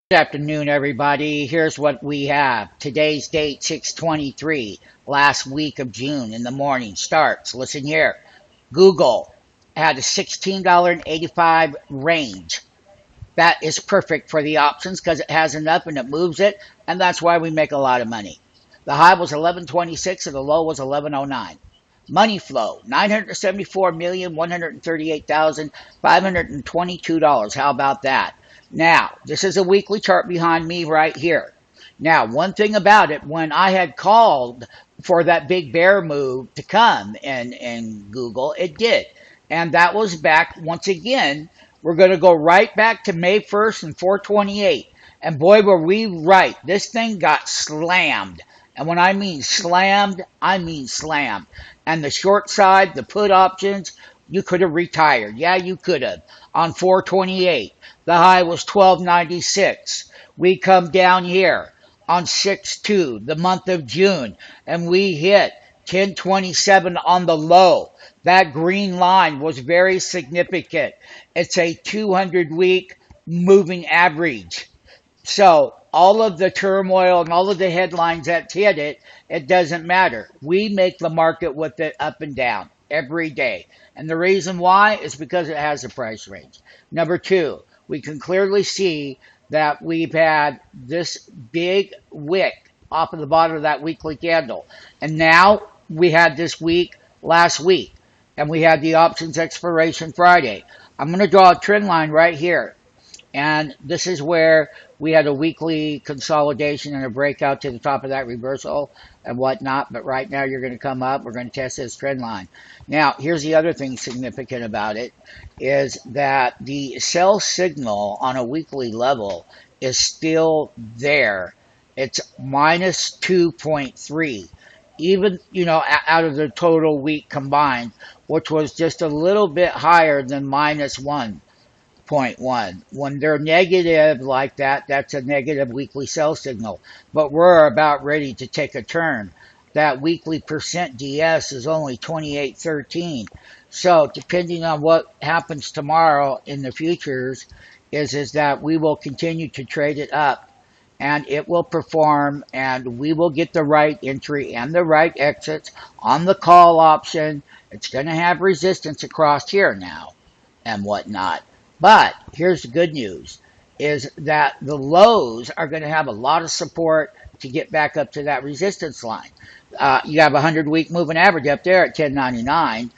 Good afternoon, everybody. Here's what we have. Today's date, 6/23, last week of June in the morning starts. Listen here. Google had a $16.85 range. That is perfect for the options because it has enough and it moves it, and that's why we make a lot of money. The high was 1126 and the low was 1109. Money flow, $974,138,522. How about that? Now, this is a weekly chart behind me right here. Now, one thing about it, when I had called for that big bear move to come in Google, it did. And that was back, once again, we're going to go right back to May 1st and 428. And boy, were we right. This thing got slammed. And when I mean slammed, I mean slammed. And the short side, the put options, you could have retired. Yeah, you could have. On 428, the high was 1296. We come down here on 6/2, the month of June, and we hit 1027 on the low. That green line was very significant. It's a 200-week moving average. So all of the turmoil and all of the headlines that hit it, it doesn't matter. We make the market with it up and down every day. And the reason why is because it has a price range. Number two, we can clearly see that we've had this big wick off of the bottom of that weekly candle. And now we had this week last week. And we had the options expiration Friday. I'm going to draw a trend line right here. And this is where we had a weekly consolidation and a breakout to the top of that reversal and whatnot. But right now you're going to come up. We're going to test this trend line. Now, here's the other thing significant about it is that the sell signal on a weekly level is still there. It's minus 2.3. Even, out of the total week combined, which was just a little bit higher than minus 1.1. When they're negative like that, that's a negative weekly sell signal. But we're about ready to take a turn. That weekly percent DS is only 28.13. So depending on what happens tomorrow in the futures is that we will continue to trade it up and it will perform and we will get the right entry and the right exits on the call option. It's going to have resistance across here now and whatnot. But here's the good news, is that the lows are going to have a lot of support to get back up to that resistance line. You have a 100-week moving average up there at 1099.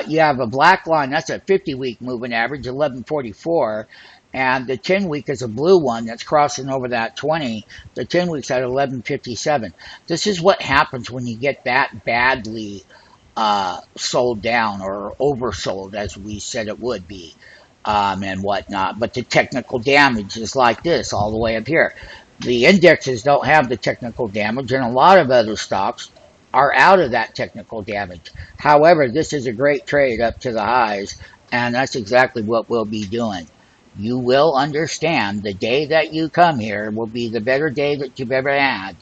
You have a black line, that's a 50-week moving average, 1144. And the 10-week is a blue one that's crossing over that 20. The 10 weeks at 1157. This is what happens when you get that badly sold down or oversold, as we said it would be. And whatnot. But the technical damage is like this all the way up here. The indexes don't have the technical damage, and a lot of other stocks are out of that technical damage. However, this is a great trade up to the highs, and that's exactly what we'll be doing. You will understand the day that you come here will be the better day that you've ever had.